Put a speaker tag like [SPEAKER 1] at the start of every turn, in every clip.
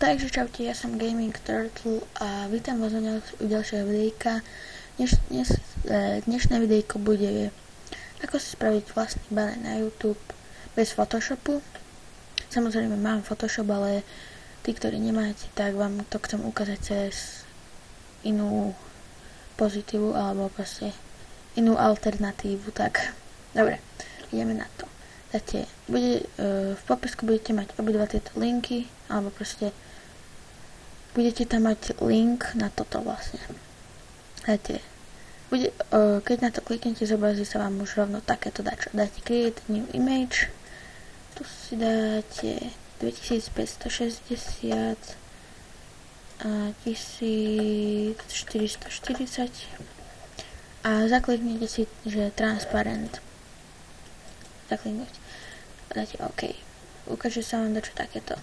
[SPEAKER 1] Takže čaute, ja som Gaming Turtle a vítam vás u ďalšieho videjka. Dnešné videjko bude ako si spraviť vlastný banner na YouTube bez Photoshopu. Samozrejme mám Photoshop, ale tí, ktorí nemáte, tak vám to chcem ukázať cez inú pozitívu alebo proste inú alternatívu. Tak, dobre, ideme na to. V popisku budete mať obidva tieto linky, alebo proste budete tam mať link na toto vlastne. Keď na to kliknete, zobrazí sa vám už rovno takéto dačo. Dáte create new image, tu si dáte 2560 a 1440 a zakliknete si, že transparent. Zakliknete. Dáte OK. Ukáže sa vám dačo takéto.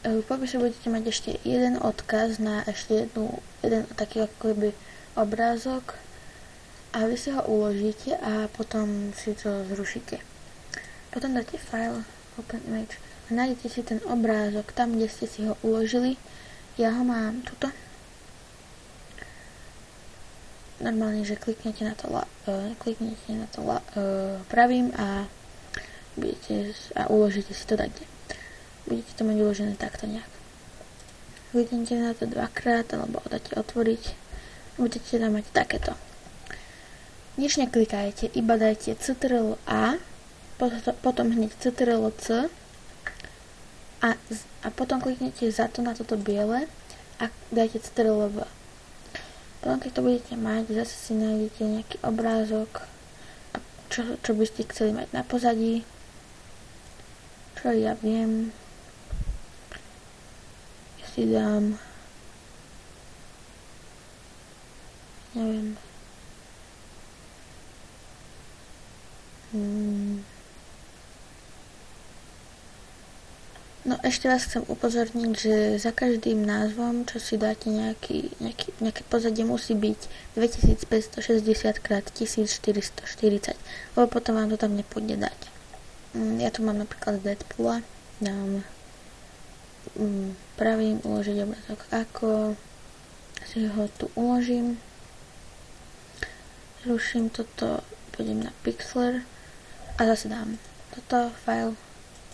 [SPEAKER 1] V popise budete mať ešte jeden odkaz na ešte jeden taký akoby obrázok a vy si ho uložíte a potom si to zrušíte. Potom dáte file, open image a nájdete si ten obrázok tam, kde ste si ho uložili. Ja ho mám tuto. Normálne, že kliknete na to pravým a uložíte si to takde. Budete to mať uložené takto nejak. Kliknete na to dvakrát alebo dáte otvoriť a budete tam mať takéto. Nič neklikajte, iba dajte CTRL-A, potom hneď CTRL-C a potom kliknete za to na toto biele a dajte CTRL-V. Potom keď to budete mať, zase si nájdete nejaký obrázok, čo by ste chceli mať na pozadí. Čo ja viem, ja si dám, neviem, no ešte vás chcem upozorniť, že za každým názvom, čo si dáte nejaké pozadie, musí byť 2560x1440, lebo potom vám to tam nepôjde dať. Ja tu mám napríklad Deadpoola, dám pravým uložiť obrázok, ako si ho tu uložím, zruším toto, pôjdem na Pixlr a zase dám toto, file,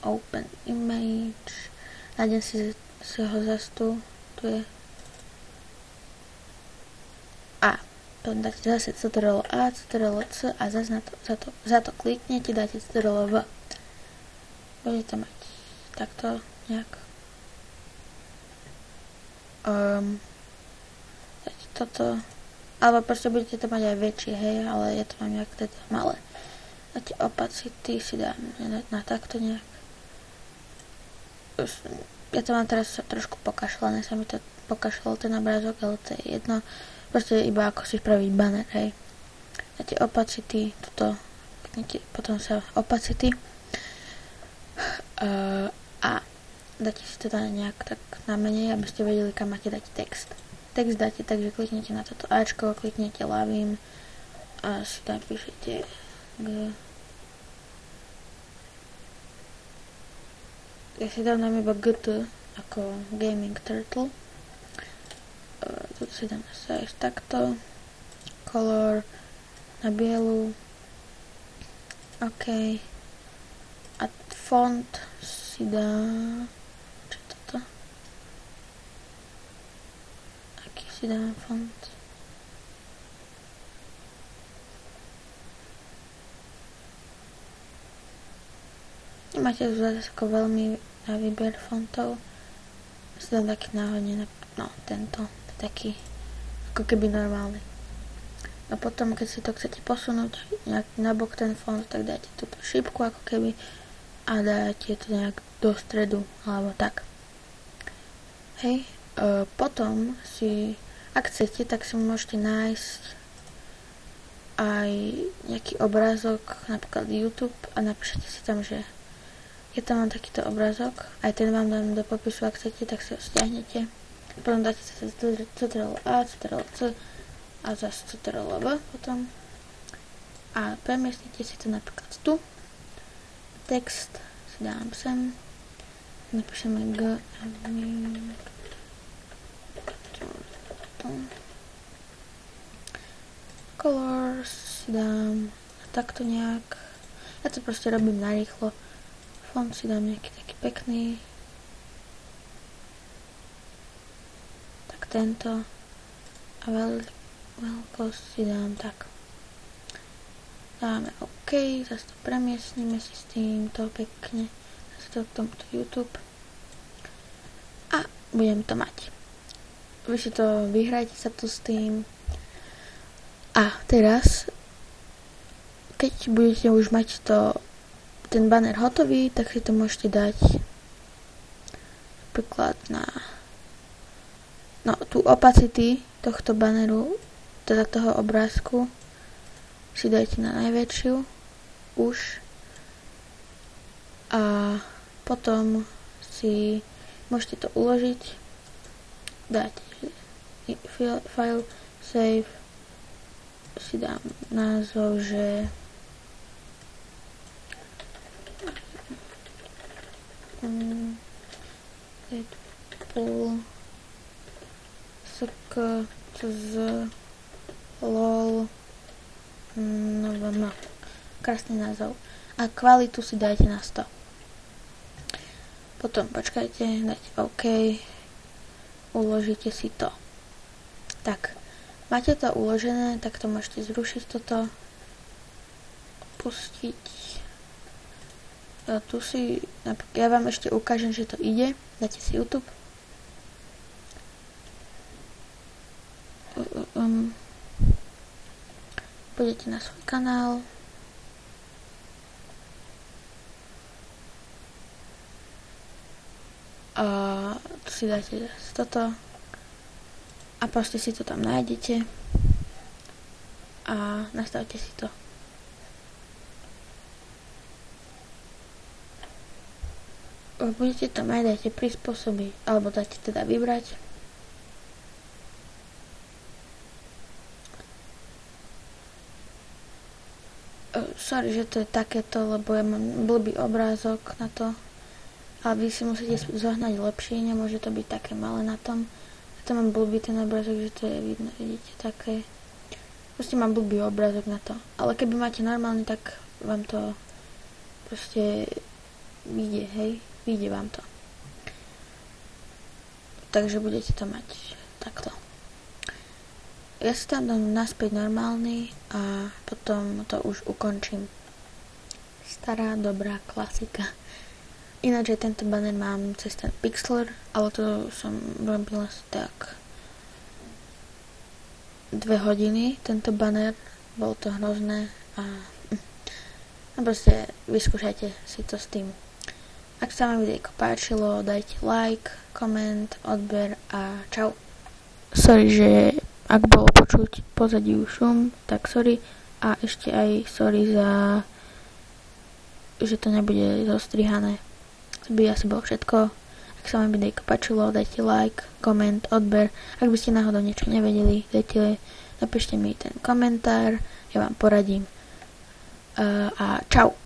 [SPEAKER 1] open image, nájdem si ho zase tu je a potom dáte zase CTRL-A, CTRL-C a zase za to kliknete, dáte CTRL-V. Budete mať takto nejak. Dáte toto, alebo proste budete to mať aj väčšie, hej, ale ja to mám nejak teda malé. Dáte opacity, si dám na takto nejak. Ja to mám teraz trošku pokašľané, sa mi to pokašľal ten obrázok, ale to je jedno. Proste iba ako si spraviť banner, hej. Dáte opacity, toto, potom sa opacity a dáte si to nejak tak na menej, aby ste vedeli, kam máte dať text. Text dáte tak, že kliknete na toto Ačko, kliknete ľavým a si tam píšete ja si dám iba GT ako Gaming Turtle. Tu si dám size takto, color na bielu, OK, a font si dám, čo toto, aký si dám font, nemáte tu zase ako veľmi na výber fontov, si dám taký náhodne, tento taký ako keby normálny. A potom, keď si to chcete posunúť nejak nabok ten font, tak dáte túto šípku ako keby a dáte to nejak do stredu, alebo tak. Hej, potom si, ak chcete, tak si môžete nájsť aj nejaký obrázok, napríklad YouTube a napíšete si tam, že ja tam mám takýto obrázok, aj ten vám dám do popisu, ak chcete, tak si ho stiahnete. Potom dáte sa CTRL-A, CTRL-C a zase CTRL-V potom a premiestnite si to napríklad tu, text si dám sem napíšeme G colors si dám takto nejak. Ja to proste robím narýchlo. Font si dám nejaký taký pekný. Tak tento. A veľkosť si dám tak. Dáme OK, zase to premiestnime si s týmto pekne. Zase to k tomuto YouTube. A budem to mať. Vy si to vyhrajte sa tu s tým. A teraz, keď budete už mať ten banner hotový, tak si to môžete dať napríklad na tú opacity tohto banneru, teda toho obrázku, si dajte na najväčšiu už a potom si môžete to uložiť, dať file, save, si dám názov, že Deadpool z LOL no. Krásny názov. A kvalitu si dajte na 100. Potom počkajte, dajte OK, uložíte si to. Tak, máte to uložené, tak to môžete zrušiť toto, pustiť. Tu si, ja vám ešte ukážem, že to ide. Dáte si YouTube. Pôjdete na svoj kanál. A tu si dáte toto. A proste si to tam nájdete. A nastavte si to. Budete tam aj dáte prispôsobiť, alebo dáte teda vybrať. Sorry, že to je takéto, lebo ja mám blbý obrázok na to. Ale vy si musíte zohnať lepšie, nemôže to byť také malé na tom. Ja to mám blbý ten obrázok, že to je vidno, vidíte, také. Proste mám blbý obrázok na to. Ale keby máte normálny, tak vám to proste vyjde, hej. Vyjde vám to. Takže budete to mať takto. Ja si tam dám naspäť normálny a potom to už ukončím. Stará, dobrá klasika. Ináč aj tento banner mám cez ten Pixlr, ale to som robila asi tak 2 hodiny, tento banner. Bolo to hrozné a proste vyskúšajte si to s tým. Ak sa vám videjko páčilo, dajte like, koment, odber a čau. Sorry, že ak bolo počuť pozadí šum, tak sorry. A ešte aj sorry za, že to nebude zostrihané. To by asi bolo všetko. Ak sa vám videjko páčilo, dajte like, koment, odber. Ak by ste náhodou niečo nevedeli, napíšte mi ten komentár, ja vám poradím. A čau.